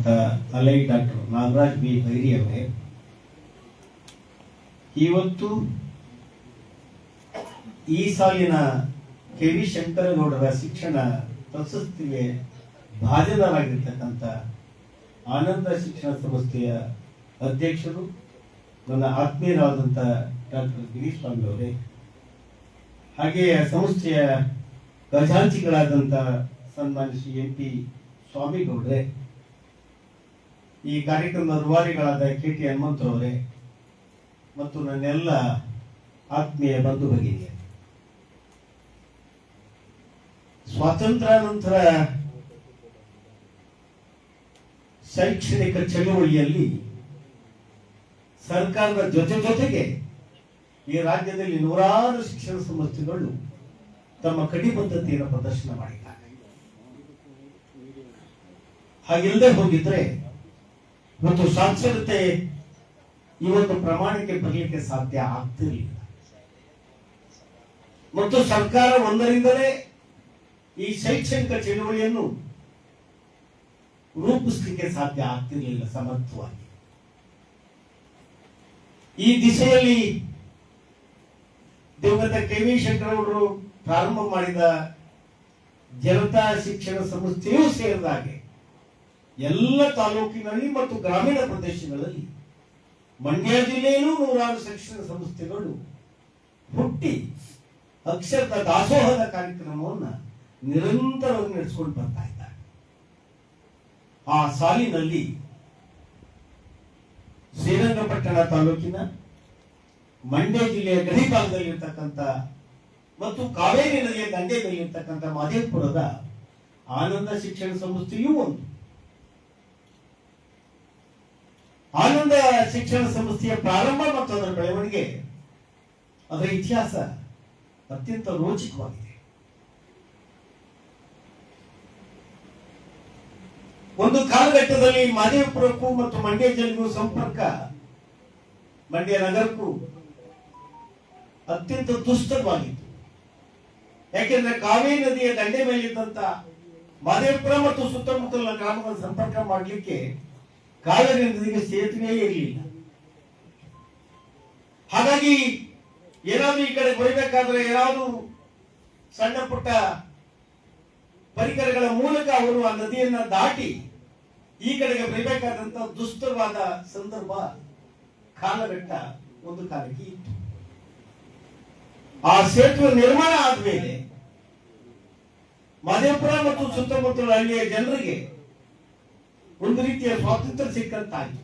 ಆಗಿರ್ತಕ್ಕಂಥ ಅಲೈ doctor Nagaraj B Bhairi ಅವರೇ, ಇವತ್ತು ಈ ಸಾಲಿನ ಕೆ ವಿ ಶಂಕರಗೌಡರ ಶಿಕ್ಷಣ ಪ್ರಶಸ್ತಿಗೆ ಭಾಜನರಾಗಿರ್ತಕ್ಕಂಥ ಆನಂದ ಶಿಕ್ಷಣ ಸಂಸ್ಥೆಯ ಅಧ್ಯಕ್ಷರು, ನನ್ನ ಆತ್ಮೀಯರಾದಂಥ ಡಾಕ್ಟರ್ ಗಿರೀಶ್ ಸ್ವಾಮಿ ಅವರೇ, ಹಾಗೆಯೇ ಸಂಸ್ಥೆಯ ಖಜಾಂಚಿಗಳಾದಂಥ ಸನ್ಮಾನ್ಯ ಶ್ರೀ ಎಂ ಪಿ ಸ್ವಾಮಿಗೌಡ್ರೆ, ಈ ಕಾರ್ಯಕ್ರಮದ ರೂವಾರಿಗಳಾದ ಕೆ ಟಿ ಹನುಮಂತರವರೇ ಮತ್ತು ನನ್ನೆಲ್ಲ ಆತ್ಮೀಯ ಬಂಧು ಭಗಿನಿಯರೇ, ಸ್ವಾತಂತ್ರ್ಯಾನಂತರ ಶೈಕ್ಷಣಿಕ ಚಳುವಳಿಯಲ್ಲಿ ಸರ್ಕಾರದ ಜೊತೆಗೆ ಈ ರಾಜ್ಯದಲ್ಲಿ ನೂರಾರು ಶಿಕ್ಷಣ ಸಂಸ್ಥೆಗಳು ತಮ್ಮ ಕಟಿಬದ್ಧತೆಯನ್ನು ಪ್ರದರ್ಶನ ಮಾಡಿದ್ದಾರೆ. ಹಾಗಿಲ್ಲದೆ ಹೋಗಿದ್ರೆ ಮತ್ತು ಸಾಕ್ಷರತೆ ಇವತ್ತು ಪ್ರಮಾಣಕ್ಕೆ ಬರಲಿಕ್ಕೆ ಸಾಧ್ಯ ಆಗ್ತಿರಲಿಲ್ಲ. ಮತ್ತು ಸರ್ಕಾರ ಒಂದರಿಂದಲೇ ಈ ಶೈಕ್ಷಣಿಕ ಚಳುವಳಿಯನ್ನು ರೂಪಿಸಲಿಕ್ಕೆ ಸಾಧ್ಯ ಆಗ್ತಿರಲಿಲ್ಲ ಸಮರ್ಥವಾಗಿ. ಈ ದಿಶೆಯಲ್ಲಿ ದಿವಂಗತ ಕೆ ವಿ ಶಂಕರಗೌಡರು ಪ್ರಾರಂಭ ಮಾಡಿದ ಜನತಾ ಶಿಕ್ಷಣ ಸಂಸ್ಥೆಯೂ ಸೇರಿದ ಹಾಗೆ ಎಲ್ಲ ತಾಲೂಕಿನಲ್ಲಿ ಮತ್ತು ಗ್ರಾಮೀಣ ಪ್ರದೇಶಗಳಲ್ಲಿ ಮಂಡ್ಯ ಜಿಲ್ಲೆಯಲ್ಲೂ ನೂರಾರು ಶಿಕ್ಷಣ ಸಂಸ್ಥೆಗಳು ಹುಟ್ಟಿ ಅಕ್ಷರದ ದಾಸೋಹದ ಕಾರ್ಯಕ್ರಮವನ್ನು ನಿರಂತರವಾಗಿ ನಡೆಸಿಕೊಂಡು ಬರ್ತಾ ಇದ್ದಾರೆ. ಆ ಸಾಲಿನಲ್ಲಿ ಶ್ರೀರಂಗಪಟ್ಟಣ ತಾಲೂಕಿನ ಮಂಡ್ಯ ಜಿಲ್ಲೆಯ ಗಡಿ ಭಾಗದಲ್ಲಿರ್ತಕ್ಕಂಥ ಮತ್ತು ಕಾವೇರಿ ನದಿಯ ದಂಡೆಯಲ್ಲಿರ್ತಕ್ಕಂಥ ಮಾದೇವಪುರದ ಆನಂದ ಶಿಕ್ಷಣ ಸಂಸ್ಥೆಯೂ ಒಂದು. ಆನಂದ ಶಿಕ್ಷಣ ಸಂಸ್ಥೆಯ ಪ್ರಾರಂಭ ಮತ್ತು ಅದರ ಬೆಳವಣಿಗೆ, ಅದರ ಇತಿಹಾಸ ಅತ್ಯಂತ ರೋಚಕವಾಗಿದೆ. ಒಂದು ಕಾಲಘಟ್ಟದಲ್ಲಿ ಮಾದೇವಪುರಕ್ಕೂ ಮತ್ತು ಮಂಡ್ಯ ಜಿಲ್ಲೆಗೂ ಸಂಪರ್ಕ, ಮಂಡ್ಯ ನಗರಕ್ಕೂ ಅತ್ಯಂತ ದುಸ್ತರವಾಗಿತ್ತು. ಯಾಕೆಂದ್ರೆ ಕಾವೇರಿ ನದಿಯ ದಂಡೆ ಮೇಲಿದ್ದಂತ ಮಾದೇವಪುರ ಮತ್ತು ಸುತ್ತಮುತ್ತಲಿನ ಗ್ರಾಮಗಳ ಸಂಪರ್ಕ ಮಾಡಲಿಕ್ಕೆ ಕಾವೇರಿ ನದಿಗೆ ಸೇತುವೆಯೇ ಇರಲಿಲ್ಲ. ಹಾಗಾಗಿ ಏನಾದ್ರೂ ಈ ಕಡೆ ಬರಬೇಕಾದ್ರೆ ಏನಾದ್ರೂ ಸಣ್ಣ ಪುಟ್ಟ ಪರಿಕರಗಳ ಮೂಲಕ ಅವರು ಆ ನದಿಯನ್ನ ದಾಟಿ ಈ ಕಡೆಗೆ ಬರಬೇಕಾದಂತ ದುಸ್ತರವಾದ ಸಂದರ್ಭ, ಕಾಲಘಟ್ಟ ಒಂದು ಕಾಲಕ್ಕೆ ಇತ್ತು. ಆ ಸೇತುವೆ ನಿರ್ಮಾಣ ಆದ್ಮೇಲೆ ಮಾದೇವಪುರ ಮತ್ತು ಸುತ್ತಮುತ್ತಲ ಹಳ್ಳಿಯ ಜನರಿಗೆ ಒಂದು ರೀತಿಯ ಸ್ವಾತಂತ್ರ್ಯ ಸಿಕ್ಕಂತಾಯಿತು.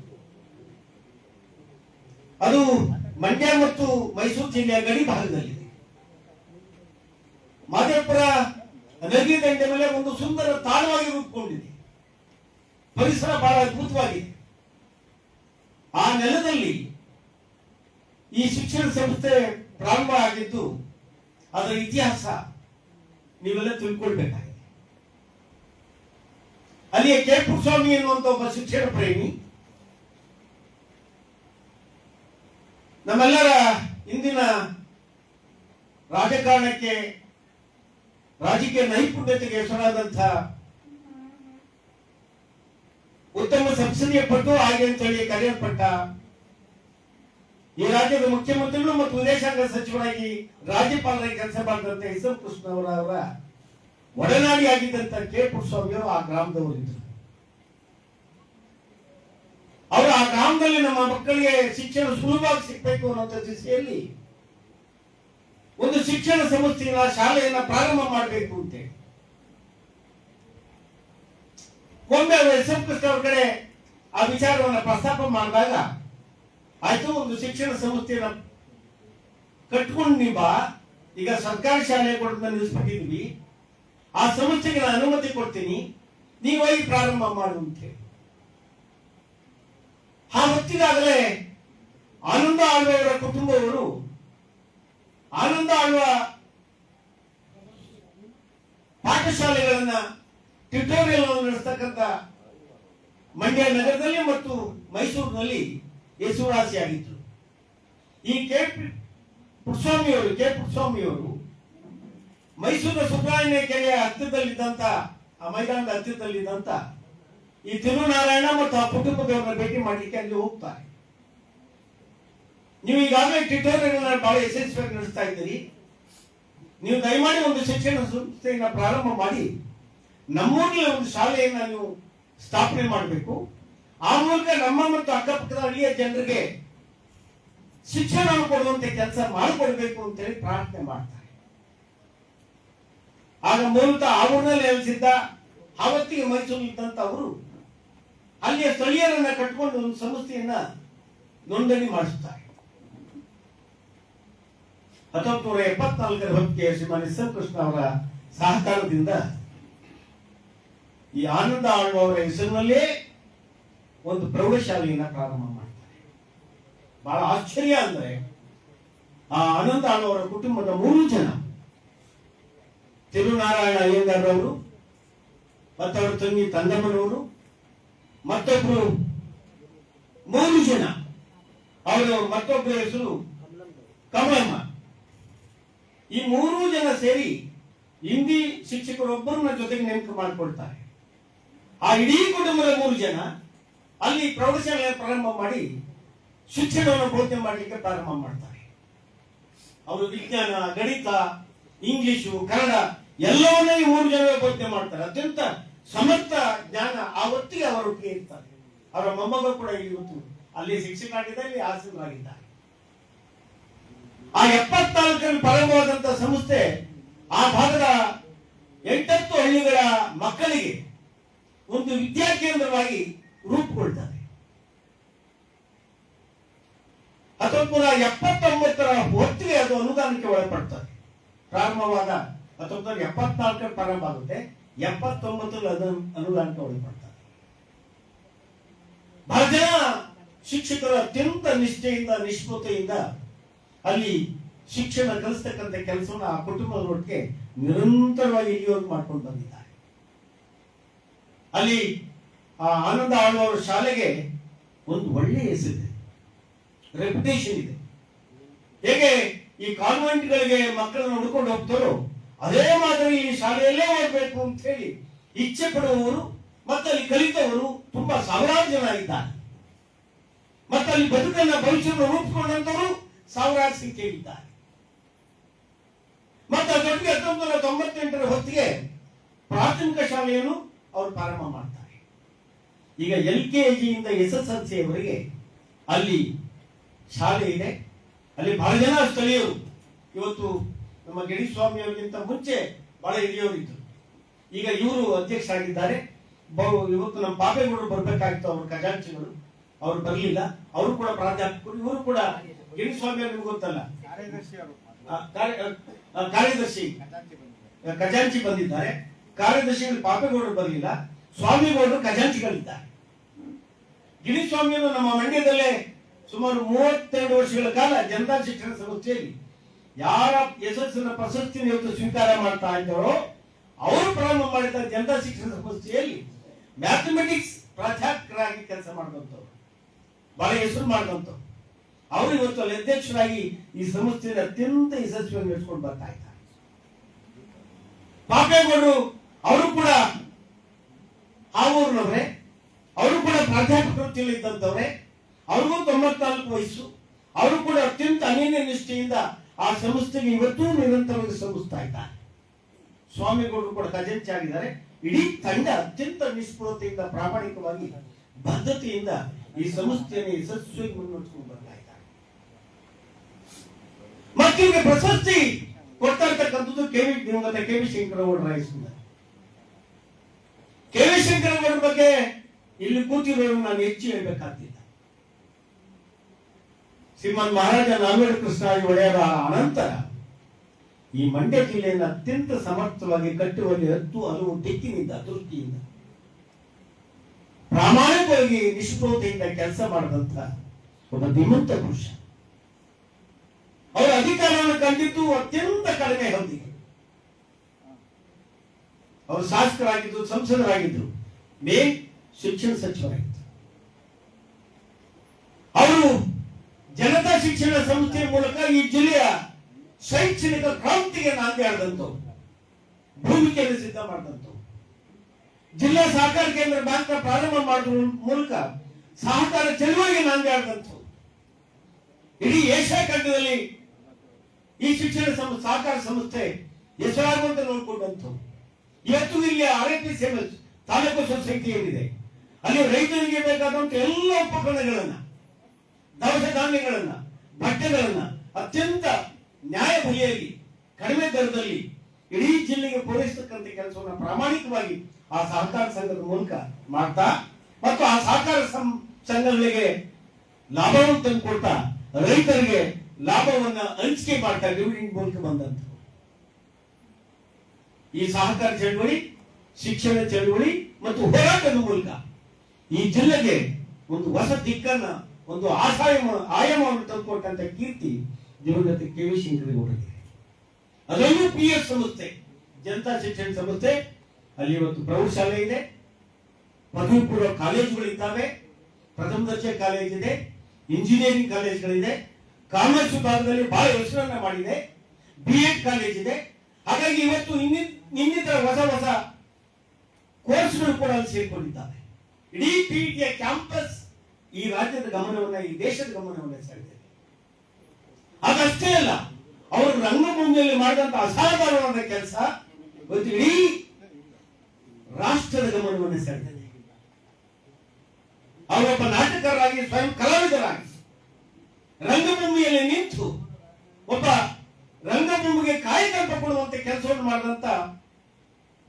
ಅದು ಮಂಡ್ಯ ಮತ್ತು ಮೈಸೂರು ಜಿಲ್ಲೆಯ ಗಡಿ ಭಾಗದಲ್ಲಿದೆ. ಮಾದೇವಪುರ ನದಿ ದಂಡೆ ಮೇಲೆ ಒಂದು ಸುಂದರ ತಾಣವಾಗಿ ರೂಪುಗೊಂಡಿದೆ. ಪರಿಸರ ಬಹಳ ಅದ್ಭುತವಾಗಿದೆ. ಆ ನೆಲದಲ್ಲಿ ಈ ಶಿಕ್ಷಣ ಸಂಸ್ಥೆ ಪ್ರಾರಂಭ ಆಗಿದ್ದು, ಅದರ ಇತಿಹಾಸ ನೀವೆಲ್ಲ ತಿಳ್ಕೊಳ್ಬೇಕಾಗಿದೆ. ಅಲ್ಲಿಯ ಕೆ ಪುಟ್ಟಸ್ವಾಮಿ ಎನ್ನುವಂತ ಒಬ್ಬ ಶಿಕ್ಷಣ ಪ್ರೇಮಿ ನಮ್ಮೆಲ್ಲರ ಇಂದಿನ ರಾಜಕಾರಣಕ್ಕೆ, ರಾಜಕೀಯ ನೈಪುಣ್ಯತೆಗೆ ಹೆಸರಾದಂಥ ಉತ್ತಮ ಸಂಸದೀಯ ಪಟು ಹಾಗೆ ಅಂತೇಳಿ ಕರೆಯಲ್ಪಟ್ಟ ಈ ರಾಜ್ಯದ ಮುಖ್ಯಮಂತ್ರಿಗಳು ಮತ್ತು ವಿದೇಶಾಂಗ ಸಚಿವರಾಗಿ ರಾಜ್ಯಪಾಲರಾಗಿ ಕೆಲಸ ಮಾಡಿದಂತೆ ಎಸ್ ಎಂ ಕೃಷ್ಣ ಅವರ ಒಡನಾಡಿ ಆಗಿದ್ದಂತ ಕೆ ಪುಟ್ಟಸ್ವಾಮಿ ಅವರು ಆ ಗ್ರಾಮದವರಿದ್ದರು. ಅವರು ಆ ಗ್ರಾಮದಲ್ಲಿ ನಮ್ಮ ಮಕ್ಕಳಿಗೆ ಶಿಕ್ಷಣ ಸುಲಭವಾಗಿ ಸಿಗಬೇಕು ಅನ್ನೋ ದಿಸೆಯಲ್ಲಿ ಒಂದು ಶಿಕ್ಷಣ ಸಂಸ್ಥೆಯ ಶಾಲೆಯನ್ನ ಪ್ರಾರಂಭ ಮಾಡಬೇಕು ಅಂತೇಳಿ ಒಮ್ಮೆ ಎಸ್ ಎಂ ಕೃಷ್ಣ ಅವ್ರ ಕಡೆ ಆ ವಿಚಾರವನ್ನ ಪ್ರಸ್ತಾಪ ಮಾಡಿದಾಗ, ಆಯ್ತು ಒಂದು ಶಿಕ್ಷಣ ಸಂಸ್ಥೆಯನ್ನ ಕಟ್ಕೊಂಡು ನೀವು ಈಗ ಸರ್ಕಾರಿ ಶಾಲೆ ಕೊಡೋದನ್ನ ನಿಲ್ಲಿಸ್ಬಿಟ್ಟಿದ್ವಿ, ಆ ಸಂಸ್ಥೆಗೆ ನಾನು ಅನುಮತಿ ಕೊಡ್ತೀನಿ, ನೀವು ಹೋಗಿ ಪ್ರಾರಂಭ ಮಾಡು ಅಂತ ಹೇಳಿ. ಆ ಹೊತ್ತಿಗಾಗಲೇ ಆನಂದ ಆಳ್ವ ಅವರ ಕುಟುಂಬವರು ಆನಂದ ಆಳ್ವ ಪಾಠಶಾಲೆಗಳನ್ನ ಟ್ಯುಟೋರಿಯಲ್ ನಡೆಸ್ತಕ್ಕಂಥ ಮಂಡ್ಯ ನಗರದಲ್ಲಿ ಮತ್ತು ಮೈಸೂರಿನಲ್ಲಿ ಹೆಸರುವಾಸಿಯಾಗಿತ್ತು. ಈ ಕೆ ಪುಟ್ಟಸ್ವಾಮಿಯವರು ಮೈಸೂರಿನ ಸುಬ್ರಹ್ಮಣ್ಯ ಕೆರೆಯ ಹತ್ತಿರದಲ್ಲಿದ್ದಂತ, ಆ ಮೈದಾನದ ಹತ್ತಿರದಲ್ಲಿದ್ದಂತ ಈ ತಿರುನಾರಾಯಣ ಮತ್ತು ಆ ಕುಟುಂಬದವರನ್ನ ಭೇಟಿ ಮಾಡಲಿಕ್ಕೆ ಅಲ್ಲಿ ಹೋಗ್ತಾರೆ. ನೀವು ಈಗಾಗಲೇ ಟ್ಯುಟೋರಿಯಲ್ ಬಹಳ ಯಶಸ್ವಿಯಾಗಿ ನಡೆಸ್ತಾ ಇದ್ದೀರಿ. ನೀವು ದಯಮಾಡಿ ಒಂದು ಶಿಕ್ಷಣ ಸಂಸ್ಥೆಯನ್ನ ಪ್ರಾರಂಭ ಮಾಡಿ ನಮ್ಮೂರಿನ ಒಂದು ಶಾಲೆಯನ್ನ ನೀವು ಸ್ಥಾಪನೆ ಮಾಡಬೇಕು. ಆ ಮೂಲಕ ನಮ್ಮ ಮತ್ತು ಅಕ್ಕಪಕ್ಕದ ಹಳ್ಳಿಯ ಜನರಿಗೆ ಶಿಕ್ಷಣವನ್ನು ಕೊಡುವಂತೆ ಕೆಲಸ ಮಾಡಿಕೊಡ್ಬೇಕು ಅಂತೇಳಿ ಪ್ರಾರ್ಥನೆ ಮಾಡ್ತಾರೆ. ಆಗ ಮೂಲತಃ ಆ ಊರಿನಲ್ಲಿ ನೆಲೆಸಿದ್ದ ಆವತ್ತಿಗೆ ಮೈಸೂರಿದ್ದಂತ ಅವರು ಅಲ್ಲಿಯ ಸ್ಥಳೀಯರನ್ನ ಕಟ್ಕೊಂಡು ಒಂದು ಸಂಸ್ಥೆಯನ್ನ ನೋಂದಣಿ ಮಾಡಿಸುತ್ತಾರೆ. 1974 ಹೊತ್ತಿಗೆ ಶ್ರೀಮಾನ್ ಎಸ್ ಎಂ ಕೃಷ್ಣ ಅವರ ಸಹಕಾರದಿಂದ ಈ ಆನಂದ ಆಳ್ವ ಅವರ ಹೆಸರಿನಲ್ಲೇ ಒಂದು ಪ್ರೌಢಶಾಲೆಯನ್ನ ಪ್ರಾರಂಭ ಮಾಡ್ತಾರೆ. ಬಹಳ ಆಶ್ಚರ್ಯ ಅಂದ್ರೆ ಆ ಆನಂದ ಆಳ್ವ ಅವರ ಕುಟುಂಬದ 3 ಜನ, ತಿರುನಾರಾಯಣ ಅಯ್ಯಂಗಾರ್ ಅವರು ಮತ್ತು ಅವರ ತಂಗಿ ತಂದಮ್ಮನವರು ಮತ್ತೊಬ್ಬರು 3 ಜನ, ಅವರು ಮತ್ತೊಬ್ಬರ ಹೆಸರು ಕಮಲಮ್ಮ. ಈ 3 ಜನ ಸೇರಿ ಹಿಂದಿ ಶಿಕ್ಷಕರೊಬ್ಬರನ್ನ ಜೊತೆಗೆ ನೇಮಕ ಮಾಡಿಕೊಳ್ತಾರೆ. ಆ ಇಡೀ ಕುಟುಂಬದ 3 ಜನ ಅಲ್ಲಿ ಪ್ರೌಢಶಾಲೆ ಪ್ರಾರಂಭ ಮಾಡಿ ಶಿಕ್ಷಣವನ್ನು ಬೋಧನೆ ಮಾಡಲಿಕ್ಕೆ ಪ್ರಾರಂಭ ಮಾಡ್ತಾರೆ. ಅವರು ವಿಜ್ಞಾನ, ಗಣಿತ, ಇಂಗ್ಲಿಷು, ಕನ್ನಡ ಎಲ್ಲವನ್ನೇ ಈ 3 ಜನ ಬೋಧನೆ ಮಾಡ್ತಾರೆ. ಅತ್ಯಂತ ಸಮರ್ಥ ಜ್ಞಾನ ಆವತ್ತಿಗೆ ಅವರೊಟ್ಟಿಗೆ ಇರ್ತಾರೆ. ಅವರ ಮೊಮ್ಮಗ ಕೂಡ ಇವತ್ತು ಅಲ್ಲಿ ಶಿಕ್ಷಕರಾಗಿದ್ದಾರೆ, ಆಸೀನರಾಗಿದ್ದಾರೆ. ಆ 74ರಲ್ಲಿ ಪ್ರಾರಂಭವಾದಂತಹ ಸಂಸ್ಥೆ ಆ ಭಾಗದ 8 ಹಳ್ಳಿಗಳ ಮಕ್ಕಳಿಗೆ ಒಂದು ವಿದ್ಯಾಕೇಂದ್ರವಾಗಿ ರೂಪುಗೊಳ್ತಾರೆ. 1979ರ ಹೊತ್ತಿಗೆ ಅದು ಅನುದಾನಕ್ಕೆ ಒಳಪಡ್ತದೆ. ಪ್ರಾರಂಭವಾದ 1974 ಪ್ರಾರಂಭ ಆಗುತ್ತೆ, 79ರಲ್ಲಿ ಅದು ಅನುದಾನಕ್ಕೆ ಒಳಪಡ್ತಾರೆ. ಬಹಳ ಜನ ಶಿಕ್ಷಕರು ಅತ್ಯಂತ ನಿಷ್ಠೆಯಿಂದ ನಿಷ್ಠುತೆಯಿಂದ ಅಲ್ಲಿ ಶಿಕ್ಷಣ ಕಲಿಸ್ತಕ್ಕಂಥ ಕೆಲಸವನ್ನು ಆ ಕುಟುಂಬದೊಟ್ಟಿಗೆ ನಿರಂತರವಾಗಿ ಇಲ್ಲಿವರೆಗೂ ಮಾಡ್ಕೊಂಡು ಬಂದಿದ್ದಾರೆ. ಅಲ್ಲಿ ಆ ಆನಂದ ಆಳ್ವವರ ಶಾಲೆಗೆ ಒಂದು ಒಳ್ಳೆಯ ಹೆಸರಿದೆ, ರೆಪ್ಯುಟೇಷನ್ ಇದೆ. ಹೇಗೆ ಈ ಕಾನ್ವೆಂಟ್ಗಳಿಗೆ ಮಕ್ಕಳನ್ನು ಹುಡ್ಕೊಂಡು ಹೋಗ್ತಾರೋ ಅದೇ ಮಾದರಿ ಈ ಶಾಲೆಯಲ್ಲೇ ಓದಬೇಕು ಅಂತ ಹೇಳಿ ಇಚ್ಛೆ ಪಡುವವರು ಮತ್ತೆ ಅಲ್ಲಿ ಕಲಿತವರು ತುಂಬಾ ಸಾವಿರಾರು ಜನ ಇದ್ದಾರೆ. ಮತ್ತೆ ಅಲ್ಲಿ ಬದುಕನ್ನ ಭವಿಷ್ಯವನ್ನು ರೂಪಿಸಿಕೊಂಡಂತವರು ಸಾವಿರಾರು ಸಂಖ್ಯೆ ಇದ್ದಾರೆ. ಮತ್ತೆ ಅದರೊಟ್ಟಿಗೆ 1998ರ ಹೊತ್ತಿಗೆ ಪ್ರಾಥಮಿಕ ಶಾಲೆಯನ್ನು ಅವರು ಪ್ರಾರಂಭ ಮಾಡ್ತಾರೆ. ಈಗ LKG ಇಂದ SSLC ಅವರಿಗೆ ಅಲ್ಲಿ ಶಾಲೆ ಇದೆ. ಅಲ್ಲಿ ಬಹಳ ಜನ ಸ್ಥಳೀಯರು, ಇವತ್ತು ನಮ್ಮ ಗಿರಿಸ್ವಾಮಿ ಅವರಿಗಿಂತ ಮುಂಚೆ ಬಹಳ ಹಿರಿಯವರಿದ್ರು. ಈಗ ಇವರು ಅಧ್ಯಕ್ಷರಾಗಿದ್ದಾರೆ. ಇವತ್ತು ನಮ್ಮ ಪಾಪೇಗೌಡರು ಬರ್ಬೇಕಾಗಿತ್ತು, ಅವರು ಖಜಾಂಚಿಗಳು, ಅವರು ಬರಲಿಲ್ಲ. ಅವರು ಕೂಡ ಪ್ರಾಧ್ಯಾಪಕರು. ಇವರು ಕೂಡ ಗಿರಿಸ್ವಾಮಿ ಅವರು ನಿಮ್ಗೆ ಗೊತ್ತಲ್ಲ, ಕಾರ್ಯದರ್ಶಿ ಖಜಾಂಚಿ ಬಂದಿದ್ದಾರೆ. ಕಾರ್ಯದರ್ಶಿಗಳು ಪಾಪೇಗೌಡರು ಬರಲಿಲ್ಲ, ಸ್ವಾಮಿಗೌಡರು ಖಜಾಂಚಿಗಳಿದ್ದಾರೆ. ಗಿರಿಸ್ವಾಮಿಯವರು ನಮ್ಮ ಮಂಡ್ಯದಲ್ಲೇ ಸುಮಾರು 32 ವರ್ಷಗಳ ಕಾಲ ಜನತಾ ಶಿಕ್ಷಣ ಸಂಸ್ಥೆಯಲ್ಲಿ ಯಾರ ಯಶಸ್ಸಿನ ಪ್ರಶಸ್ತಿಯನ್ನು ಇವತ್ತು ಸ್ವೀಕಾರ ಮಾಡ್ತಾ ಇದ್ದಾರೋ ಅವರು ಪ್ರಾರಂಭ ಮಾಡಿದ ಜನತಾ ಶಿಕ್ಷಣ ಸಂಸ್ಥೆಯಲ್ಲಿ ಮ್ಯಾಥಮೆಟಿಕ್ಸ್ ಪ್ರಾಧ್ಯಾಪಕರಾಗಿ ಕೆಲಸ ಮಾಡಿದಂಥವ್ರು, ಬಹಳ ಹೆಸರು ಮಾಡಿದಂಥವ್ರು. ಅವರು ಇವತ್ತು ಅಲ್ಲಿ ಅಧ್ಯಕ್ಷರಾಗಿ ಈ ಸಂಸ್ಥೆಯನ್ನು ಅತ್ಯಂತ ಯಶಸ್ವಿಯಾಗಿ ನಡೆಸ್ಕೊಂಡು ಬರ್ತಾ ಇದ್ದಾರೆ. ಪಾಪೇಗೌಡರು ಅವರು ಕೂಡ ಆ ಊರಿನವರೇ, ಅವರು ಕೂಡ ಪ್ರಾಧ್ಯಾಪಕ ವೃತ್ತಿಯಲ್ಲಿ ಇದ್ದಂಥವ್ರೆ. ಅವ್ರಿಗೂ 94 ವಯಸ್ಸು. ಅವರು ಕೂಡ ಅತ್ಯಂತ ಅನನ್ಯ ನಿಷ್ಠೆಯಿಂದ ಆ ಸಂಸ್ಥೆಗೆ ಇವತ್ತೂ ನಿರಂತರವಾಗಿ ಶ್ರಮಿಸ್ತಾ ಇದ್ದಾರೆ. ಸ್ವಾಮಿಗೌಡರು ಕೂಡ ಖಜಾಂಚಿ ಆಗಿದ್ದಾರೆ. ಇಡೀ ತಂಡ ಅತ್ಯಂತ ನಿಷ್ಫಲತೆಯಿಂದ ಪ್ರಾಮಾಣಿಕವಾಗಿ ಬದ್ಧತೆಯಿಂದ ಈ ಸಂಸ್ಥೆಯನ್ನು ಯಶಸ್ವಿಯಾಗಿ ಮುನ್ನಡೆಸಿಕೊಂಡು ಬರ್ತಾ ಇದ್ದಾರೆ. ಮಕ್ಕಳಿಗೆ ಪ್ರಶಸ್ತಿ ಕೊಡ್ತಾ ಇರ್ತಕ್ಕಂಥದ್ದು KV ಶಂಕರಗೌಡರ ಹೆಸರಿನಲ್ಲಿ. KV ಶಂಕರಗೌಡರ ಬಗ್ಗೆ ಇಲ್ಲಿ ಕೂತಿರೋರು ನಾನು ಹೆಚ್ಚು ಹೇಳ್ಬೇಕಾಗ್ತಿಲ್ಲ. ಶ್ರೀಮನ್ ಮಹಾರಾಜ ನಾಲ್ವಡಿ ಕೃಷ್ಣರಾಜ ಒಡೆಯರ ಅನಂತರ ಈ ಮಂಡ್ಯ ಜಿಲ್ಲೆಯನ್ನು ಅತ್ಯಂತ ಸಮರ್ಥವಾಗಿ ಕಟ್ಟುವಲ್ಲಿ ಹಲವು ದಿಕ್ಕಿನಿಂದ ದೃಷ್ಟಿಯಿಂದ ಪ್ರಾಮಾಣಿಕವಾಗಿ ನಿಷ್ಠುರತೆಯಿಂದ ಕೆಲಸ ಮಾಡಿದಂತ ಒಬ್ಬ ಧೀಮಂತ ಪುರುಷ. ಅವರ ಅಧಿಕಾರವನ್ನು ಕಂಡಿದ್ದು ಅತ್ಯಂತ ಕಡಿಮೆ ಹೊಂದಿಗೆ. ಅವರು ಶಾಸಕರಾಗಿದ್ದು, ಸಂಸದರಾಗಿದ್ರು, ಮೇನ್ ಶಿಕ್ಷಣ ಸಚಿವರಾಗಿದ್ದರು. ಅವರು ಜನತಾ ಶಿಕ್ಷಣ ಸಂಸ್ಥೆಯ ಮೂಲಕ ಈ ಜಿಲ್ಲೆಯ ಶೈಕ್ಷಣಿಕ ಕ್ರಾಂತಿಗೆ ನಾಂದಿ ಆಡಿದಂಥವು, ಭೂಮಿಕೆಯನ್ನು ಸಿದ್ಧ ಮಾಡಿದಂಥವು. ಜಿಲ್ಲಾ ಸಹಕಾರ ಕೇಂದ್ರ ಬ್ಯಾಂಕ್ ಪ್ರಾರಂಭ ಮಾಡುವ ಮೂಲಕ ಸಹಕಾರ ಚಳುವಳಿಗೆ ನಾಂದಿ ಆಡಿದಂತು. ಇಡೀ ಏಷ್ಯಾ ಖಂಡದಲ್ಲಿ ಈ ಶಿಕ್ಷಣ ಸಹಕಾರ ಸಂಸ್ಥೆ ಹೆಸರಾಗುವಂತ ನೋಡಿಕೊಂಡಂತು. ಇವತ್ತು ಇಲ್ಲಿ RIPC ತಾಲೂಕು ಸೊಸೈಟಿ ಏನಿದೆ, ಅಲ್ಲಿ ರೈತರಿಗೆ ಬೇಕಾದಂತ ಎಲ್ಲ ಉಪಕರಣಗಳನ್ನ, ದವಸ ಧಾನ್ಯಗಳನ್ನ, ಬಟ್ಟೆಗಳನ್ನ ಅತ್ಯಂತ ನ್ಯಾಯ ಬೆಲೆಯಲ್ಲಿ ಕಡಿಮೆ ದರದಲ್ಲಿ ಇಡೀ ಜಿಲ್ಲೆಗೆ ಪೂರೈಸತಕ್ಕಂಥ ಕೆಲಸವನ್ನು ಪ್ರಾಮಾಣಿಕವಾಗಿ ಆ ಸಹಕಾರ ಸಂಘದ ಮೂಲಕ ಮಾಡ್ತಾ ಮತ್ತು ಆ ಸಹಕಾರ ಸಂಘಗಳಿಗೆ ಲಾಭವನ್ನು ತಂದುಕೊಡ್ತಾ ರೈತರಿಗೆ ಲಾಭವನ್ನ ಹಂಚಿಕೆ ಮಾಡ್ತಾ ಡಿವಿಡೆಂಡ್ ಮೂಲಕ ಬಂದಂತ ಈ ಸಹಕಾರ ಚಳವಳಿ, ಶಿಕ್ಷಣ ಚಳವಳಿ ಮತ್ತು ಹೋರಾಟದ ಮೂಲಕ ಈ ಜಿಲ್ಲೆಗೆ ಒಂದು ಹೊಸ ದಿಕ್ಕನ್ನ, ಒಂದು ಆಯಾಮವನ್ನು ತಂದುಕೊಟ್ಟಂತ ಕೀರ್ತಿ ದಿವಂಗತ KV ಶಂಕರೇಗೌಡರಿಗೆ. ಅದರಲ್ಲೂ PS ಸಂಸ್ಥೆ, ಜನತಾ ಶಿಕ್ಷಣ ಸಂಸ್ಥೆ, ಅಲ್ಲಿ ಇವತ್ತು ಪ್ರೌಢಶಾಲೆ ಇದೆ, ಪದವಿ ಪೂರ್ವ ಕಾಲೇಜುಗಳಿದ್ದಾವೆ, ಪ್ರಥಮ ದರ್ಜೆ ಕಾಲೇಜ್ ಇದೆ, ಇಂಜಿನಿಯರಿಂಗ್ ಕಾಲೇಜ್ಗಳಿದೆ, ಕಾಮರ್ಸ್ ವಿಭಾಗದಲ್ಲಿ ಬಹಳ ಹೆಸರನ್ನ ಮಾಡಿದೆ, BEd ಕಾಲೇಜ್ ಇದೆ. ಹಾಗಾಗಿ ಇವತ್ತು ಇನ್ನಿತರ ಹೊಸ ಹೊಸ ಕೋರ್ಸ್ಗಳು ಕೂಡ ಅಲ್ಲಿ ಸೇರ್ಕೊಂಡಿದ್ದಾವೆ. ಇಡೀ PETಯ ಕ್ಯಾಂಪಸ್ ಈ ರಾಜ್ಯದ ಗಮನವನ್ನ, ಈ ದೇಶದ ಗಮನವನ್ನ ಸೆಳೆದಿದೆ. ಅದಷ್ಟೇ ಅಲ್ಲ, ಅವರು ರಂಗಭೂಮಿಯಲ್ಲಿ ಮಾಡಿದಂತ ಅಸಾಧಾರಣವಾದ ಕೆಲಸ ಇವತ್ತು ಇಡೀ ರಾಷ್ಟ್ರದ ಗಮನವನ್ನು ಸೆಳೆದಿದೆ. ಅವರೊಬ್ಬ ನಾಟಕರಾಗಿ, ಸ್ವಯಂ ಕಲಾವಿದರಾಗಿ ರಂಗಭೂಮಿಯಲ್ಲಿ ನಿಂತು ಒಬ್ಬ ರಂಗಭೂಮಿಗೆ ಕಾಯಕಲ್ಪ ಕೊಡುವಂತ ಕೆಲಸವನ್ನು ಮಾಡಿದಂತ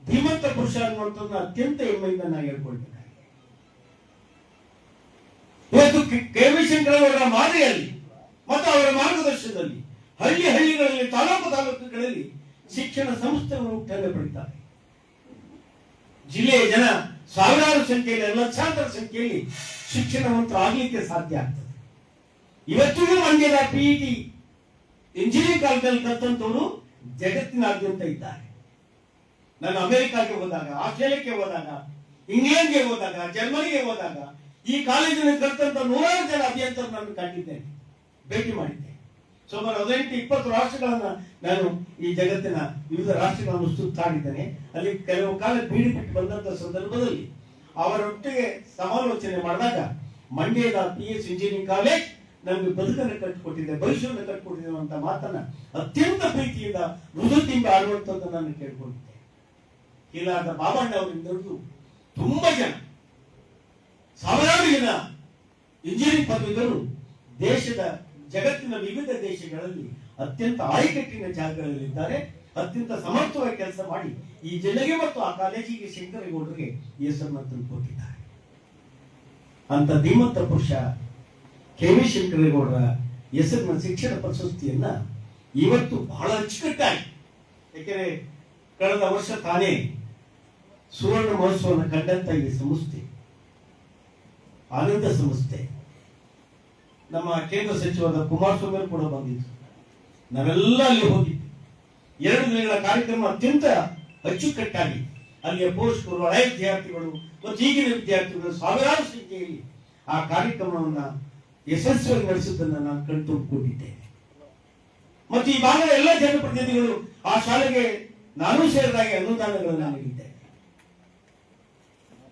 ಧೀಮಂತ ಪುರುಷ ಅನ್ನುವಂಥದ್ದನ್ನ ಅತ್ಯಂತ ಹೆಮ್ಮೆಯಿಂದ ನಾವು ಹೇಳ್ಕೊಳ್ಬೇಕಾಗಿದೆ. ಇವತ್ತು KV ಶಂಕರೇಗೌಡರ ಮಾದರಿಯಲ್ಲಿ ಮತ್ತು ಅವರ ಮಾರ್ಗದರ್ಶನದಲ್ಲಿ ಹಳ್ಳಿಗಳಲ್ಲಿ, ತಾಲೂಕುಗಳಲ್ಲಿ ಶಿಕ್ಷಣ ಸಂಸ್ಥೆಗಳು ಹುಟ್ಟನ್ನು ಪಡಿತಾರೆ. ಜಿಲ್ಲೆಯ ಜನ ಸಾವಿರಾರು ಸಂಖ್ಯೆಯಲ್ಲಿ, ಲಕ್ಷಾಂತರ ಸಂಖ್ಯೆಯಲ್ಲಿ ಶಿಕ್ಷಣವಂತರು ಆಗ್ಲಿಕ್ಕೆ ಸಾಧ್ಯ ಆಗ್ತದೆ. ಇವತ್ತಿಗೂ ಮಂಡ್ಯದ PET ಇಂಜಿನಿಯರಿಂಗ್ ಕಾಲೇಜಲ್ಲಿ ಕಲಿತಂತವರು ಜಗತ್ತಿನಾದ್ಯಂತ ಇದ್ದಾರೆ. ನಾನು ಅಮೆರಿಕಾಗೆ ಹೋದಾಗ, ಆಸ್ಟ್ರೇಲಿಯಾಕ್ಕೆ ಹೋದಾಗ, ಇಂಗ್ಲೆಂಡ್ಗೆ ಹೋದಾಗ, ಜರ್ಮನಿಗೆ ಹೋದಾಗ ಈ ಕಾಲೇಜಿನಲ್ಲಿ ಕಲಿತಂತ 100 ಜನ ಅಭಿಯಂತರು ನಾನು ಕಂಡಿದ್ದೇನೆ, ಭೇಟಿ ಮಾಡಿದ್ದೆ. ಸುಮಾರು 18-20 ರಾಷ್ಟ್ರಗಳನ್ನ ನಾನು ಈ ಜಗತ್ತಿನ ವಿವಿಧ ರಾಷ್ಟ್ರಗಳನ್ನು ಸುತ್ತಾಡಿದ್ದೇನೆ. ಅಲ್ಲಿ ಕೆಲವು ಕಾಲ ಬೀಡಿ ಬಿಟ್ಟು ಬಂದಂತ ಸಂದರ್ಭದಲ್ಲಿ ಅವರೊಟ್ಟಿಗೆ ಸಮಾಲೋಚನೆ ಮಾಡಿದಾಗ ಮಂಡ್ಯದ PS ಇಂಜಿನಿಯರಿಂಗ್ ಕಾಲೇಜ್ ನಮಗೆ ಬದುಕನ್ನು ಕಟ್ಟಿಕೊಟ್ಟಿದೆ, ಭವಿಷ್ಯವನ್ನು ಕಟ್ಟಿಕೊಟ್ಟಿದೆ ಅಂತ ಮಾತನ್ನ ಅತ್ಯಂತ ಪ್ರೀತಿಯಿಂದ ಮೃದುದಿಂದ ಆಡುವಂಥದ್ದು ನಾನು ಕೇಳ್ಕೊಂಡಿದ್ದೆ. ಇಲ್ಲಾದ ಬಾಬಣ್ಣ ಅವರಿಂದ ಹಿಡಿದು ತುಂಬಾ ಜನ, ಸಾವಿರಾರು ಜನ ಇಂಜಿನಿಯರಿಂಗ್ ಪದವೀಧರರು ದೇಶದ, ಜಗತ್ತಿನ ವಿವಿಧ ದೇಶಗಳಲ್ಲಿ ಅತ್ಯಂತ ಆಯಕಟ್ಟಿನ ಜಾಗಗಳಲ್ಲಿದ್ದಾರೆ. ಅತ್ಯಂತ ಸಮರ್ಥವಾಗಿ ಕೆಲಸ ಮಾಡಿ ಈ ಜಿಲ್ಲೆಗೆ ಮತ್ತು ಆ ಕಾಲೇಜಿಗೆ ಶಂಕರೇಗೌಡರಿಗೆ ಹೆಸರನ್ನು ತಂದುಕೊಟ್ಟಿದ್ದಾರೆ. ಅಂತ ಧೀಮಂತ ಪುರುಷ KV ಶಂಕರೇಗೌಡರ ಹೆಸರಿನ ಶಿಕ್ಷಣ ಪ್ರಶಸ್ತಿಯನ್ನ ಇವತ್ತು ಬಹಳ ಅಚ್ಚುಕಟ್ಟಾಗಿ, ಯಾಕೆಂದ್ರೆ ಕಳೆದ ವರ್ಷ ತಾನೇ ಸುವರ್ಣ ಮಹೋತ್ಸವವನ್ನು ಕಂಡಂತ ಈ ಸಂಸ್ಥೆ, ಆನಂದ ಸಂಸ್ಥೆ, ನಮ್ಮ ಕೇಂದ್ರ ಸಚಿವರಾದ ಕುಮಾರಸ್ವಾಮಿ ಕೂಡ ಬಂದಿದ್ರು. ನಾವೆಲ್ಲ ಅಲ್ಲಿ ಹೋಗಿದ್ವಿ. 2 ದಿನಗಳ ಕಾರ್ಯಕ್ರಮ ಅತ್ಯಂತ ಅಚ್ಚುಕಟ್ಟಾಗಿ ಅಲ್ಲಿಯ ಪೋಷಕರು, ಹಳೆಯ ವಿದ್ಯಾರ್ಥಿಗಳು ಮತ್ತು ಈಗಿನ ವಿದ್ಯಾರ್ಥಿಗಳು ಸಾವಿರಾರು ಸಂಖ್ಯೆಯಲ್ಲಿ ಆ ಕಾರ್ಯಕ್ರಮವನ್ನ ಯಶಸ್ವಿಯಾಗಿ ನಡೆಸುವುದನ್ನು ನಾನು ಕಣ್ತುಂಬಿಕೊಂಡಿದ್ದೇನೆ. ಮತ್ತು ಈ ಭಾಗದ ಎಲ್ಲ ಜನಪ್ರತಿನಿಧಿಗಳು ಆ ಶಾಲೆಗೆ ನಾನು ಸೇರಿದಾಗಿ ಅನುದಾನಗಳನ್ನು ನೀಡಿದ್ದೇನೆ.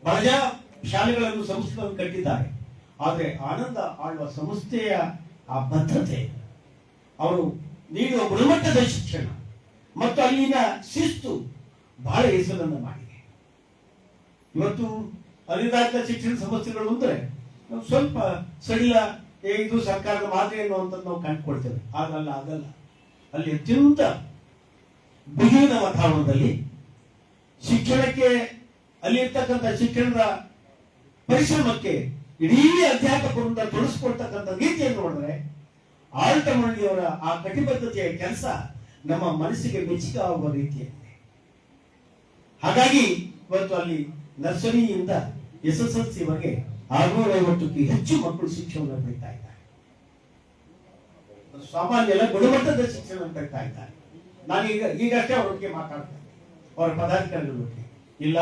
ಬಹಳ ಶಾಲೆಗಳನ್ನು, ಸಂಸ್ಥೆಗಳನ್ನು ಕಟ್ಟಿದ್ದಾರೆ. ಆದರೆ ಆನಂದ ಆಳುವ ಸಂಸ್ಥೆಯ ಆ ಬದ್ಧತೆ, ಅವರು ನೀಡುವ ಗುಣಮಟ್ಟದ ಶಿಕ್ಷಣ ಮತ್ತು ಅಲ್ಲಿನ ಶಿಸ್ತು ಬಹಳ ಹೆಸರನ್ನು ಮಾಡಿದೆ. ಇವತ್ತು ಅನುದಾನಿತ ಶಿಕ್ಷಣ ಸಂಸ್ಥೆಗಳು ಅಂದ್ರೆ ಸ್ವಲ್ಪ ಸಡಿಲ, ಇದು ಸರ್ಕಾರದ ಮಾದರಿ ಅನ್ನುವಂಥದ್ದು ನಾವು ಕಂಡುಕೊಳ್ತೇವೆ. ಆಗಲ್ಲ. ಅಲ್ಲಿ ಅತ್ಯಂತ ಬಿಗಿನ ವಾತಾವರಣದಲ್ಲಿ ಶಿಕ್ಷಣಕ್ಕೆ, ಅಲ್ಲಿ ಇರ್ತಕ್ಕಂಥ ಶಿಕ್ಷಣದ ಪರಿಶ್ರಮಕ್ಕೆ ಇಡೀ ಅಧ್ಯಾಪಕರಿಂದ ತೊಡಗಿಸ್ಕೊಳ್ತಕ್ಕಂಥ ರೀತಿಯನ್ನು ನೋಡಿದ್ರೆ ಆಡಳಿತ ಮಂಡಳಿಯವರ ಆ ಕಟಿಬದ್ಧತೆಯ ಕೆಲಸ ನಮ್ಮ ಮನಸ್ಸಿಗೆ ಮೆಚ್ಚುಗೆ ಆಗುವ ರೀತಿಯಾಗಿದೆ. ಹಾಗಾಗಿ ಇವತ್ತು ಅಲ್ಲಿ ನರ್ಸರಿಯಿಂದ SSLC ವರೆಗೆ 650ಕ್ಕೂ ಹೆಚ್ಚು ಮಕ್ಕಳು ಶಿಕ್ಷಣವನ್ನು ಪಡಿತಾ ಇದ್ದಾರೆ. ಸಾಮಾನ್ಯ ಗುಣಮಟ್ಟದ ಶಿಕ್ಷಣ ಪಡಿತಾ ಇದ್ದಾರೆ. ನಾನು ಈಗಷ್ಟೇ ಅವರೊಟ್ಟಿಗೆ ಮಾತಾಡ್ತೇನೆ, ಅವರ ಪದಾಧಿಕಾರಿಗಳ ಒಟ್ಟಿಗೆ. ಇಲ್ಲ,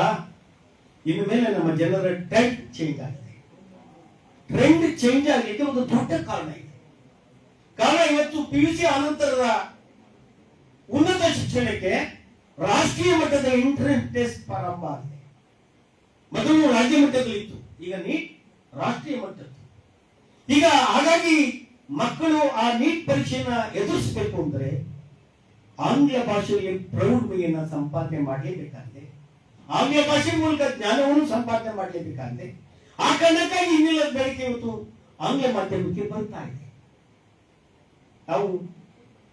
ಇನ್ನು ಮೇಲೆ ನಮ್ಮ ಜನರ ಟ್ರೆಂಡ್ ಚೇಂಜ್ ಆಗಿದೆ. ಟ್ರೆಂಡ್ ಚೇಂಜ್ ಆಗಲಿಕ್ಕೆ ಒಂದು ದೊಡ್ಡ ಕಾರಣ ಇದೆ. ಕಾರಣ ಇವತ್ತು PUC ಅನಂತರದ ಉನ್ನತ ಶಿಕ್ಷಣಕ್ಕೆ ರಾಷ್ಟ್ರೀಯ ಮಟ್ಟದ ಎಂಟ್ರೆನ್ಸ್ ಟೆಸ್ಟ್ ಪ್ರಾರಂಭ ಆಗಿದೆ. ಮೊದಲು ರಾಜ್ಯ ಮಟ್ಟದಲ್ಲಿತ್ತು, ಈಗ ನೀಟ್ ರಾಷ್ಟ್ರೀಯ ಮಟ್ಟದ್ದು. ಈಗ ಹಾಗಾಗಿ ಮಕ್ಕಳು ಆ ನೀಟ್ ಪರೀಕ್ಷೆಯನ್ನ ಎದುರಿಸಬೇಕು ಅಂದ್ರೆ ಆಂಗ್ಲ ಭಾಷೆಯಲ್ಲಿ ಪ್ರೌಢಮೆಯನ್ನ ಸಂಪಾದನೆ ಮಾಡಲೇಬೇಕಾಗಿದೆ. ಆಂಗ್ಲ ಭಾಷೆ ಮೂಲಕ ಜ್ಞಾನವನ್ನು ಸಂಪಾದನೆ ಮಾಡಲೇಬೇಕಾಗಿದೆ. ಆ ಕಾರಣಕ್ಕಾಗಿ ಇನ್ನಿಲ್ಲದ ಬೇಡಿಕೆ ಇವತ್ತು ಆಂಗ್ಲ ಮಾಧ್ಯಮಕ್ಕೆ ಬರ್ತಾ ಇದೆ. ನಾವು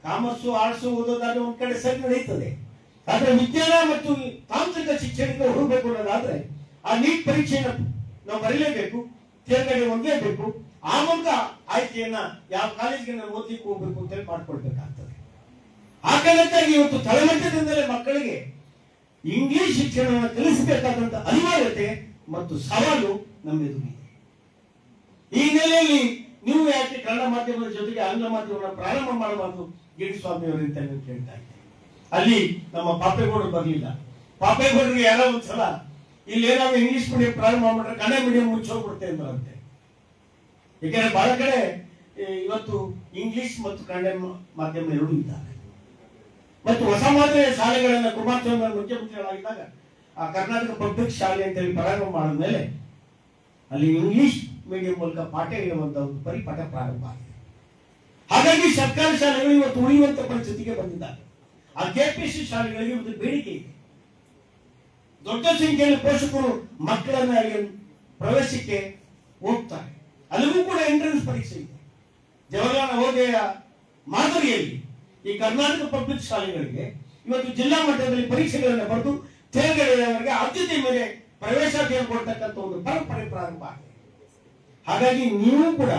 ಕಾಮರ್ಸು ಆರ್ಟ್ಸು ಓದೋದಾದ್ರೆ ಒಂದ್ ಕಡೆ ಸರಿ ನಡೆಯುತ್ತದೆ. ಆದ್ರೆ ವಿಜ್ಞಾನ ಮತ್ತು ತಾಂತ್ರಿಕ ಶಿಕ್ಷಣಕ್ಕೆ ಹೋಗಬೇಕು ಅನ್ನೋದಾದ್ರೆ ಆ ನೀಟ್ ಪರೀಕ್ಷೆಯನ್ನು ನಾವು ಬರೀಲೇಬೇಕು, ತೇರ್ಗಡೆ ಹೊಂದಲೇಬೇಕು. ಆ ಮೂಲಕ ಆಯ್ಕೆಯನ್ನ ಯಾವ ಕಾಲೇಜಿಗೆ ನಾವು ಓದ್ಲಿಕ್ಕೆ ಹೋಗ್ಬೇಕು ಅಂತ ಹೇಳಿ ಮಾಡ್ಕೊಳ್ಬೇಕಾಗ್ತದೆ. ಆ ಕಾರಣಕ್ಕಾಗಿ ಇವತ್ತು ತಳಮಟ್ಟದಿಂದಲೇ ಮಕ್ಕಳಿಗೆ ಇಂಗ್ಲಿಷ್ ಶಿಕ್ಷಣವನ್ನು ಕಲಿಸಬೇಕಾದಂತ ಅನಿವಾರ್ಯತೆ ಮತ್ತು ಸವಾಲು ನಮ್ಮ ಎದುರಿದೆ. ಈ ಹಿನ್ನೆಲೆಯಲ್ಲಿ ನೀವು ಯಾಕೆ ಕನ್ನಡ ಮಾಧ್ಯಮದ ಜೊತೆಗೆ ಆಂಗ್ಲ ಮಾಧ್ಯಮವನ್ನು ಪ್ರಾರಂಭ ಮಾಡಬಾರದು ಗಿರಿಸ್ವಾಮಿ ಅವರಿಂದ ನೀವು ಕೇಳ್ತಾ ಇದ್ದೆ. ಅಲ್ಲಿ ನಮ್ಮ ಪಾಪೇಗೌಡರು ಬರಲಿಲ್ಲ. ಪಾಪೇಗೌಡರಿಗೆ ಯಾರೋ ಒಂದ್ಸಲ ಇಲ್ಲಿ ಏನಾದ್ರು ಇಂಗ್ಲಿಷ್ ಮೀಡಿಯಂ ಪ್ರಾರಂಭ ಮಾಡ್ರೆ ಕನ್ನಡ ಮೀಡಿಯಂ ಮುಚ್ಚೋಗ್ಬಿಡುತ್ತೆ ಅಂದ್ರಂತೆ. ಯಾಕಂದ್ರೆ ಬಹಳ ಕಡೆ ಇವತ್ತು ಇಂಗ್ಲಿಷ್ ಮತ್ತು ಕನ್ನಡ ಮಾಧ್ಯಮ ಎರಡೂ ಇದ್ದಾರೆ. ಮತ್ತು ಹೊಸ ಮಾದರಿಯ ಶಾಲೆಗಳನ್ನ ಕುಮಾರಸ್ವಾಮಿ ಮುಖ್ಯಮಂತ್ರಿಗಳಾಗಿದ್ದಾಗ ಆ ಕರ್ನಾಟಕ ಪಬ್ಲಿಕ್ ಶಾಲೆ ಅಂತ ಹೇಳಿ ಪ್ರಾರಂಭ ಮಾಡಿದ್ಮೇಲೆ ಅಲ್ಲಿ ಇಂಗ್ಲಿಷ್ ಮೀಡಿಯಂ ಮೂಲಕ ಪಾಠ ಹೇಳುವಂತ ಒಂದು ಪರಿಪಾಠ ಪ್ರಾರಂಭ ಆಗಿದೆ. ಹಾಗಾಗಿ ಸರ್ಕಾರಿ ಶಾಲೆಗಳು ಇವತ್ತು ಉಳಿಯುವಂತ ಪರಿಸ್ಥಿತಿಗೆ ಬಂದಿದ್ದಾರೆ. ಆ ಕೆಪಿಸಿ ಶಾಲೆಗಳಿಗೆ ಒಂದು ಬೇಡಿಕೆ ಇದೆ. ದೊಡ್ಡ ಸಂಖ್ಯೆಯಲ್ಲಿ ಪೋಷಕರು ಮಕ್ಕಳನ್ನ ಪ್ರವೇಶಕ್ಕೆ ಹೋಗ್ತಾರೆ. ಅಲ್ಲಿಗೂ ಕೂಡ ಎಂಟ್ರೆನ್ಸ್ ಪರೀಕ್ಷೆ ಇದೆ. ಜವಾಹರಲಾಲ್ ನವೋದಯ ಮಾದರಿಯಲ್ಲಿ ಈ ಕರ್ನಾಟಕ ಪಬ್ಲಿಕ್ ಶಾಲೆಗಳಿಗೆ ಇವತ್ತು ಜಿಲ್ಲಾ ಮಟ್ಟದಲ್ಲಿ ಪರೀಕ್ಷೆಗಳನ್ನು ಬರೆದು ತೇರ್ಗಡೆಯವರೆಗೆ ಆದ್ಯತೆ ಮೇಲೆ ಪ್ರವೇಶಾತಿಯನ್ನು ಕೊಡ್ತಕ್ಕಂಥ ಒಂದು ಪರಂಪರೆ ಪ್ರಾರಂಭ ಆಗಿದೆ. ಹಾಗಾಗಿ ನೀವು ಕೂಡ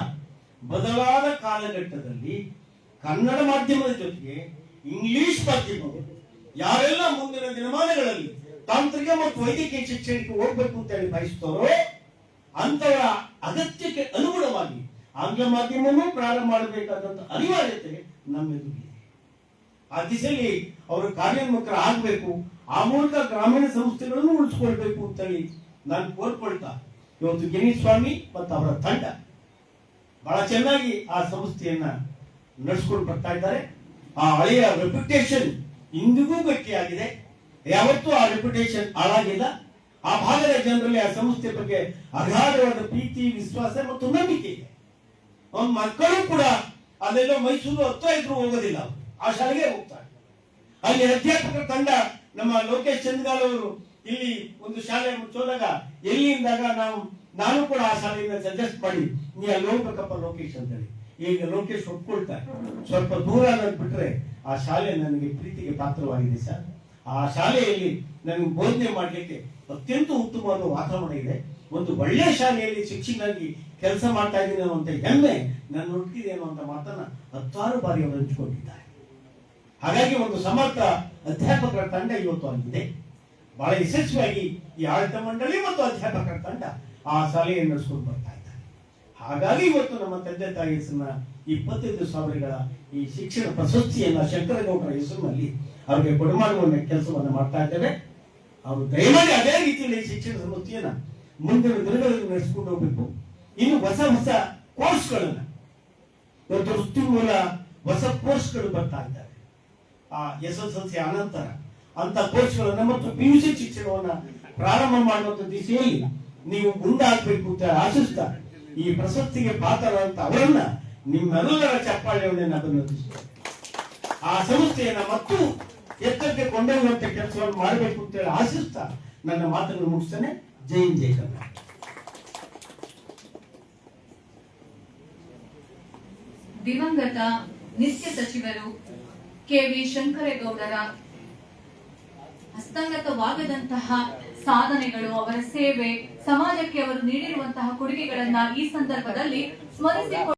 ಬದಲಾದ ಕಾಲಘಟ್ಟದಲ್ಲಿ ಕನ್ನಡ ಮಾಧ್ಯಮದ ಜೊತೆಗೆ ಇಂಗ್ಲಿಷ್ ಮಾಧ್ಯಮ ಯಾರೆಲ್ಲ ಮುಂದಿನ ದಿನಮಾನಗಳಲ್ಲಿ ತಾಂತ್ರಿಕ ಮತ್ತು ವೈದ್ಯಕೀಯ ಶಿಕ್ಷಣಕ್ಕೆ ಹೋಗ್ಬೇಕು ಅಂತ ಹೇಳಿ ಬಯಸ್ತಾರೋ ಅಂತವರ ಅಗತ್ಯಕ್ಕೆ ಅನುಗುಣವಾಗಿ ಆಂಗ್ಲ ಮಾಧ್ಯಮವನ್ನು ಪ್ರಾರಂಭ ಮಾಡಬೇಕಾದಂತ ಅನಿವಾರ್ಯತೆ ನಮ್ಮೆದುರಿದೆ. ಆ ದಿಸೆಯಲ್ಲಿ ಅವರು ಕಾರ್ಯೋನ್ಮುಖರಾಗಬೇಕು. ಆ ಮೂಲಕ ಗ್ರಾಮೀಣ ಸಂಸ್ಥೆಗಳನ್ನು ಉಳಿಸ್ಕೊಳ್ಬೇಕು ಅಂತ ಹೇಳಿ ನಾನು ಕೋರ್ಕೊಳ್ತಾ ಇವತ್ತು ಗಿರಿಸ್ವಾಮಿ ಮತ್ತು ಅವರ ತಂಡ ಬಹಳ ಚೆನ್ನಾಗಿ ಆ ಸಂಸ್ಥೆಯನ್ನ ನಡೆಸ್ಕೊಂಡು ಬರ್ತಾ ಇದ್ದಾರೆ. ಆ ಹಳೆಯ ರೆಪ್ಯುಟೇಷನ್ ಇಂದಿಗೂ ಗಟ್ಟಿಯಾಗಿದೆ. ಯಾವತ್ತೂ ಆ ರೆಪ್ಯುಟೇಷನ್ ಹಾಳಾಗಿಲ್ಲ. ಆ ಭಾಗದ ಜನರಲ್ಲಿ ಆ ಸಂಸ್ಥೆ ಬಗ್ಗೆ ಅಗಾಧವಾದ ಪ್ರೀತಿ, ವಿಶ್ವಾಸ ಮತ್ತು ನಂಬಿಕೆ ಇದೆ. ಅವನ ಮಕ್ಕಳು ಕೂಡ ಅಲ್ಲೆಲ್ಲೋ ಮೈಸೂರು ಹತ್ರ ಇದ್ರು ಹೋಗೋದಿಲ್ಲ, ಆ ಶಾಲೆಗೆ ಹೋಗ್ತಾರೆ. ಅಲ್ಲಿ ಅಧ್ಯಾಪಕರ ತಂಡ ನಮ್ಮ ಲೋಕೇಶ್ ಚಂದ್ಗಾಲ್ ಅವರು ಇಲ್ಲಿ ಒಂದು ಶಾಲೆ ಮುಚ್ಚೋದಾಗ ಎಲ್ಲಿಂದಾಗ ನಾನು ಕೂಡ ಆ ಶಾಲೆಯಿಂದ ಸಜೆಸ್ಟ್ ಮಾಡಿ ನೀ ಅಲ್ಲಿ ಹೋಗ್ಬೇಕಪ್ಪ ಲೋಕೇಶ್ ಅಂತ ಹೇಳಿ. ಈಗ ಲೋಕೇಶ್ ಒಪ್ಕೊಳ್ತಾರೆ. ಸ್ವಲ್ಪ ದೂರ ಬಿಟ್ರೆ ಆ ಶಾಲೆ ನನಗೆ ಪ್ರೀತಿಗೆ ಪಾತ್ರವಾಗಿದೆ ಸರ್. ಆ ಶಾಲೆಯಲ್ಲಿ ನನಗೆ ಬೋಧನೆ ಮಾಡಲಿಕ್ಕೆ ಅತ್ಯಂತ ಉತ್ತಮವಾದ ವಾತಾವರಣ ಇದೆ. ಒಂದು ಒಳ್ಳೆಯ ಶಾಲೆಯಲ್ಲಿ ಶಿಕ್ಷಕನಾಗಿ ಕೆಲಸ ಮಾಡ್ತಾ ಇದ್ದೀನಿ ಅನ್ನುವಂತ ಹೆಮ್ಮೆ ನನ್ನ ಹುಟ್ಟಿದೆ ಅನ್ನುವಂತ ಮಾತನ್ನ 10 ಬಾರಿ ಅವರು ಹಂಚಿಕೊಂಡಿದ್ದಾರೆ. ಹಾಗಾಗಿ ಒಂದು ಸಮರ್ಥ ಅಧ್ಯಾಪಕರ ತಂಡ ಇವತ್ತು ಆಗಿದೆ. ಬಹಳ ಯಶಸ್ವಿಯಾಗಿ ಈ ಆಡಳಿತ ಮಂಡಳಿ ಮತ್ತು ಅಧ್ಯಾಪಕರ ತಂಡ ಆ ಶಾಲೆಯನ್ನು ನಡೆಸ್ಕೊಂಡು ಬರ್ತಾ ಇದ್ದಾರೆ. ಹಾಗಾಗಿ ಇವತ್ತು ನಮ್ಮ ತಂದೆ ತಾಯಿ ಹೆಸರಿನ 25,000ಗಳ ಈ ಶಿಕ್ಷಣ ಪ್ರಶಸ್ತಿಯನ್ನ ಶಂಕರಗೌಡರ ಹೆಸರಿನಲ್ಲಿ ಅವರಿಗೆ ಕೊಡಮಾಡುವ ಕೆಲಸವನ್ನು ಮಾಡ್ತಾ ಇದ್ದೇವೆ. ಅವರು ದಯಮಾಡಿ ಅದೇ ರೀತಿಯಲ್ಲಿ ಶಿಕ್ಷಣ ಸಂಸ್ಥೆಯನ್ನ ಮುಂದಿನ ದಿನಗಳಲ್ಲಿ ನಡೆಸಿಕೊಂಡು ಹೋಗ್ಬೇಕು. ಇನ್ನು ಹೊಸ ಹೊಸ ಕೋರ್ಸ್ಗಳನ್ನ ಇವತ್ತು ವೃತ್ತಿ ಮೂಲ ಹೊಸ ಕೋರ್ಸ್ಗಳು ಬರ್ತಾ ಇದ್ದಾರೆ. ಆ SSLC ಅನಂತರ ಅಂತ ಕೋರ್ಸ್ಗಳನ್ನ ಮತ್ತು PUC ಶಿಕ್ಷಣವನ್ನ ಪ್ರಾರಂಭ ಮಾಡುವಂತ ದಿಸೆಯಲ್ಲಿ ನೀವು ಮುಂದಾಗಬೇಕು ಅಂತ ಆಶಿಸ್ತಾ ಈ ಪ್ರಶಸ್ತಿಗೆ ಪಾತ್ರರಾದಂತ ಅವರನ್ನ ನಿಮ್ಮೆಲ್ಲರ ಚಪ್ಪಾಳೆಯನ್ನು ಅಭಿನಂದಿಸುತ್ತೇನೆ. ಆ ಸಂಸ್ಥೆಯನ್ನ ಮತ್ತು ಎತ್ತರಕ್ಕೆ ಕೊಂಡೊಯ್ಯುವಂತ ಕೆಲಸವನ್ನು ಮಾಡಬೇಕು ಅಂತ ಹೇಳಿ ಆಶಿಸ್ತಾ ನನ್ನ ಮಾತನ್ನು ಮುಗಿಸ್ತೇನೆ. ಜೈ ಹಿಂದ್, ಜೈ ಕರ್ನಾಟಕ. ದಿವಂಗತ ನಿತ್ಯ ಸಚಿವರು KV ಶಂಕರೇಗೌಡರ ಹಸ್ತಂಗತವಾಗದಂತಹ ಸಾಧನೆಗಳು, ಅವರ ಸೇವೆ, ಸಮಾಜಕ್ಕೆ ಅವರು ನೀಡಿರುವಂತಹ ಕೊಡುಗೆಗಳನ್ನ ಈ ಸಂದರ್ಭದಲ್ಲಿ ಸ್ಮರಿಸಿಕೊಂಡು